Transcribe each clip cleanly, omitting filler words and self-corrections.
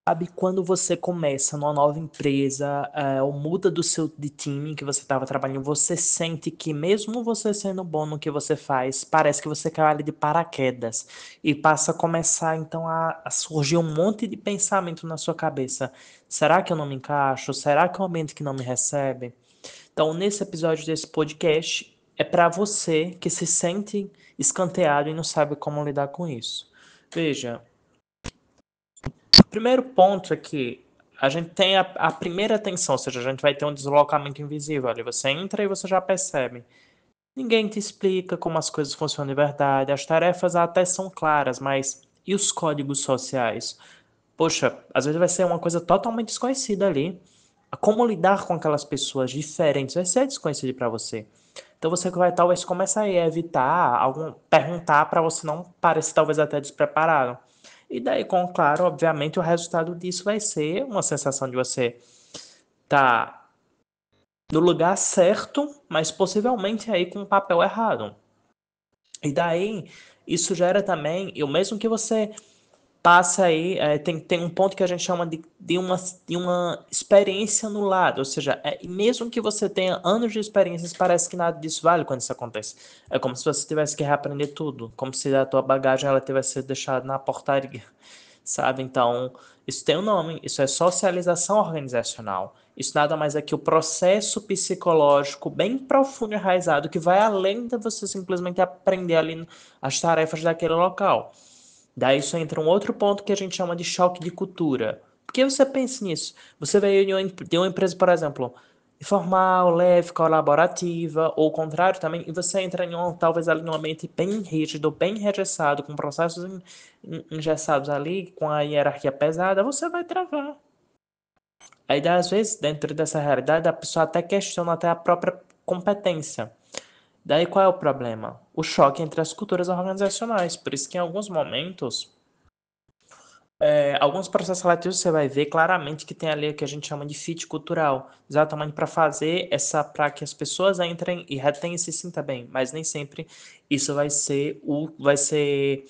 Sabe quando você começa numa nova empresa, ou muda de time que você estava trabalhando, você sente que mesmo você sendo bom no que você faz, parece que você caiu ali de paraquedas e passa a começar então a surgir um monte de pensamento na sua cabeça. Será que eu não me encaixo? Será que é um ambiente que não me recebe? Então, nesse episódio desse podcast, é para você que se sente escanteado e não sabe como lidar com isso. Veja, o primeiro ponto é que a gente tem a primeira tensão, ou seja, a gente vai ter um deslocamento invisível ali. Você entra e você já percebe. Ninguém te explica como as coisas funcionam de verdade. As tarefas até são claras, mas e os códigos sociais? Poxa, às vezes vai ser uma coisa totalmente desconhecida ali. Como lidar com aquelas pessoas diferentes vai ser desconhecido para você. Então você vai talvez começar a evitar perguntar para você não parecer talvez até despreparado. E daí, com claro, obviamente, o resultado disso vai ser uma sensação de você estar no lugar certo, mas possivelmente aí com o papel errado. E daí, isso gera também, e o mesmo que você passa aí, tem um ponto que a gente chama de uma experiência anulada, ou seja, e mesmo que você tenha anos de experiências, parece que nada disso vale quando isso acontece. É como se você tivesse que reaprender tudo, como se a tua bagagem ela tivesse sido deixada na portaria, sabe? Então, isso tem um nome, isso é socialização organizacional. Isso nada mais é que o processo psicológico bem profundo e enraizado que vai além de você simplesmente aprender ali as tarefas daquele local. Daí isso entra um outro ponto que a gente chama de choque de cultura. Por que você pensa nisso? Você veio de uma empresa, por exemplo, informal, leve, colaborativa, ou o contrário também, e você entra talvez ali num ambiente bem rígido, bem engessado, com processos engessados ali, com a hierarquia pesada, você vai travar. Aí, às vezes, dentro dessa realidade, a pessoa até questiona até a própria competência. Daí qual é o problema? O choque entre as culturas organizacionais. Por isso que em alguns momentos alguns processos seletivos você vai ver claramente que tem ali o que a gente chama de fit cultural, exatamente para fazer para que as pessoas entrem e retenham e se sinta bem, mas nem sempre isso vai ser,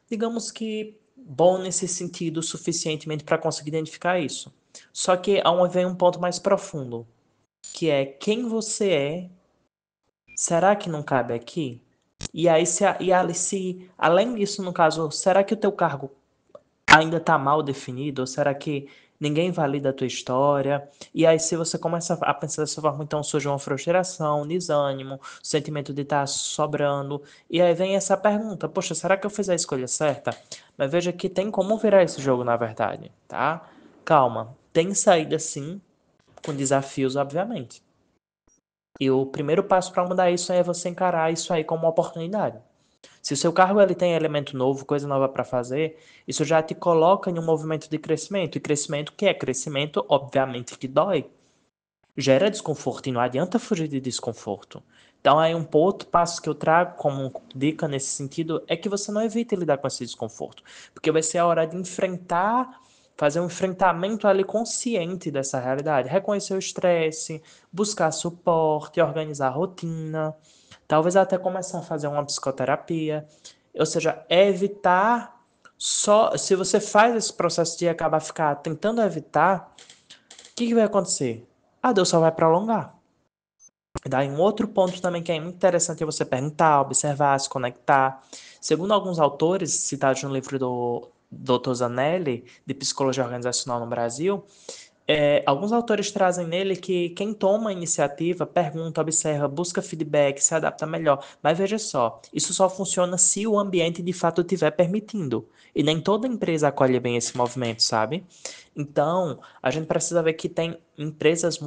digamos que bom nesse sentido suficientemente para conseguir identificar isso. Só que vem um ponto mais profundo, que é quem você é, será que não cabe aqui? E aí se além disso, no caso, será que o teu cargo ainda está mal definido? Ou será que ninguém valida a tua história? E aí, se você começa a pensar dessa forma, então surge uma frustração, um desânimo, o sentimento de estar sobrando. E aí vem essa pergunta: poxa, será que eu fiz a escolha certa? Mas veja que tem como virar esse jogo, na verdade, tá? Calma, tem saída sim, com desafios, obviamente. E o primeiro passo para mudar isso é você encarar isso aí como uma oportunidade. Se o seu cargo ele tem elemento novo, coisa nova para fazer, isso já te coloca em um movimento de crescimento. E crescimento que é crescimento, obviamente que dói. Gera desconforto e não adianta fugir de desconforto. Então aí um outro passo que eu trago como dica nesse sentido é que você não evite lidar com esse desconforto, porque vai ser a hora de enfrentar, fazer um enfrentamento ali consciente dessa realidade, reconhecer o estresse, buscar suporte, organizar a rotina, talvez até começar a fazer uma psicoterapia, ou seja, evitar só, se você faz esse processo de acabar ficar tentando evitar, o que vai acontecer? A dor só vai prolongar. Daí um outro ponto também que é muito interessante é você perguntar, observar, se conectar. Segundo alguns autores citados no livro do Dr. Zanelli, de Psicologia Organizacional no Brasil, alguns autores trazem nele que quem toma a iniciativa pergunta, observa, busca feedback, se adapta melhor. Mas veja só, isso só funciona se o ambiente de fato estiver permitindo. E nem toda empresa acolhe bem esse movimento, sabe? Então, a gente precisa ver que tem empresas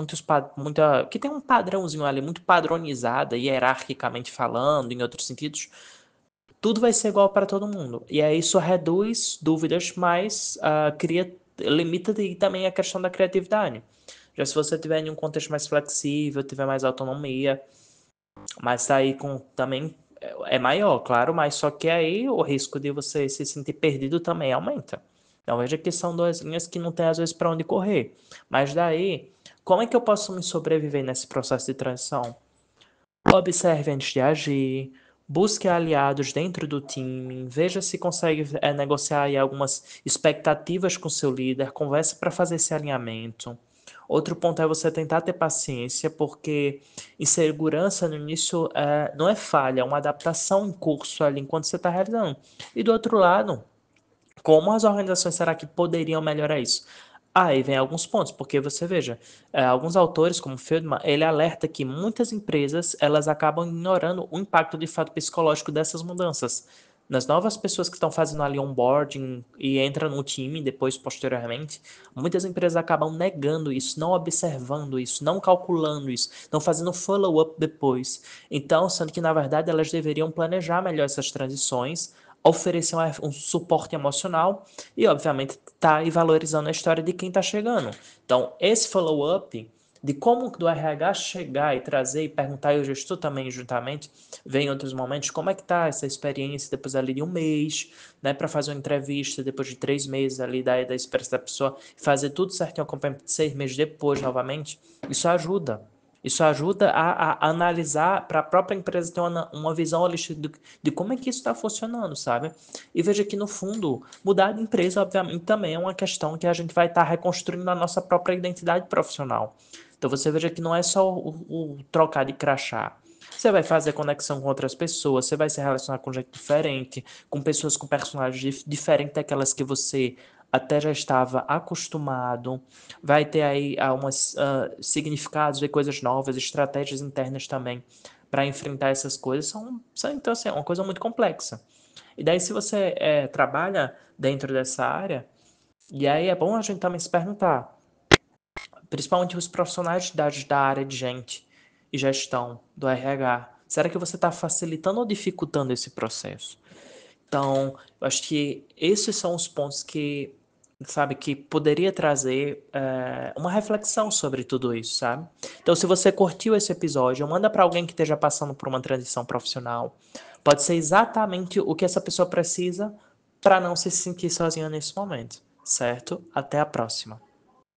que tem um padrãozinho ali, muito padronizada, hierarquicamente falando, em outros sentidos, tudo vai ser igual para todo mundo. E aí isso reduz dúvidas, mas limita também a questão da criatividade. Já se você tiver em um contexto mais flexível, tiver mais autonomia, mas tá aí com também é maior, claro, mas só que aí o risco de você se sentir perdido também aumenta. Então veja que são duas linhas que não tem às vezes para onde correr. Mas daí, como é que eu posso me sobreviver nesse processo de transição? Observe antes de agir, busque aliados dentro do time, veja se consegue negociar aí algumas expectativas com seu líder, converse para fazer esse alinhamento. Outro ponto é você tentar ter paciência, porque insegurança no início não é falha, é uma adaptação em curso ali enquanto você está realizando. E do outro lado, como as organizações será que poderiam melhorar isso? Aí vem alguns pontos, porque você veja, alguns autores, como Feldman, ele alerta que muitas empresas elas acabam ignorando o impacto de fato psicológico dessas mudanças. Nas novas pessoas que estão fazendo ali onboarding e entram no time depois, posteriormente, muitas empresas acabam negando isso, não observando isso, não calculando isso, não fazendo follow-up depois. Então, sendo que na verdade elas deveriam planejar melhor essas transições, oferecer um suporte emocional e, obviamente, tá aí valorizando a história de quem está chegando. Então, esse follow-up de como do RH chegar e trazer e perguntar, e o gestor também juntamente, vem em outros momentos, como é que tá essa experiência depois ali de um mês, né, para fazer uma entrevista depois de 3 meses ali da experiência da pessoa, fazer tudo certinho, acompanhamento de 6 meses depois novamente, isso ajuda. Isso ajuda a analisar para a própria empresa ter uma visão holística de como é que isso está funcionando, sabe? E veja que, no fundo, mudar de empresa, obviamente, também é uma questão que a gente vai estar reconstruindo a nossa própria identidade profissional. Então você veja que não é só o trocar de crachá. Você vai fazer conexão com outras pessoas, você vai se relacionar com gente diferente, com pessoas com personagens diferentes daquelas que você até já estava acostumado, vai ter aí alguns significados e coisas novas, estratégias internas também para enfrentar essas coisas. Então, assim, é uma coisa muito complexa. E daí, se você trabalha dentro dessa área, e aí é bom a gente também se perguntar, principalmente os profissionais da área de gente e gestão, do RH, será que você está facilitando ou dificultando esse processo? Então, eu acho que esses são os pontos que, sabe, que poderia trazer uma reflexão sobre tudo isso, sabe? Então, se você curtiu esse episódio, manda para alguém que esteja passando por uma transição profissional. Pode ser exatamente o que essa pessoa precisa para não se sentir sozinha nesse momento, certo? Até a próxima.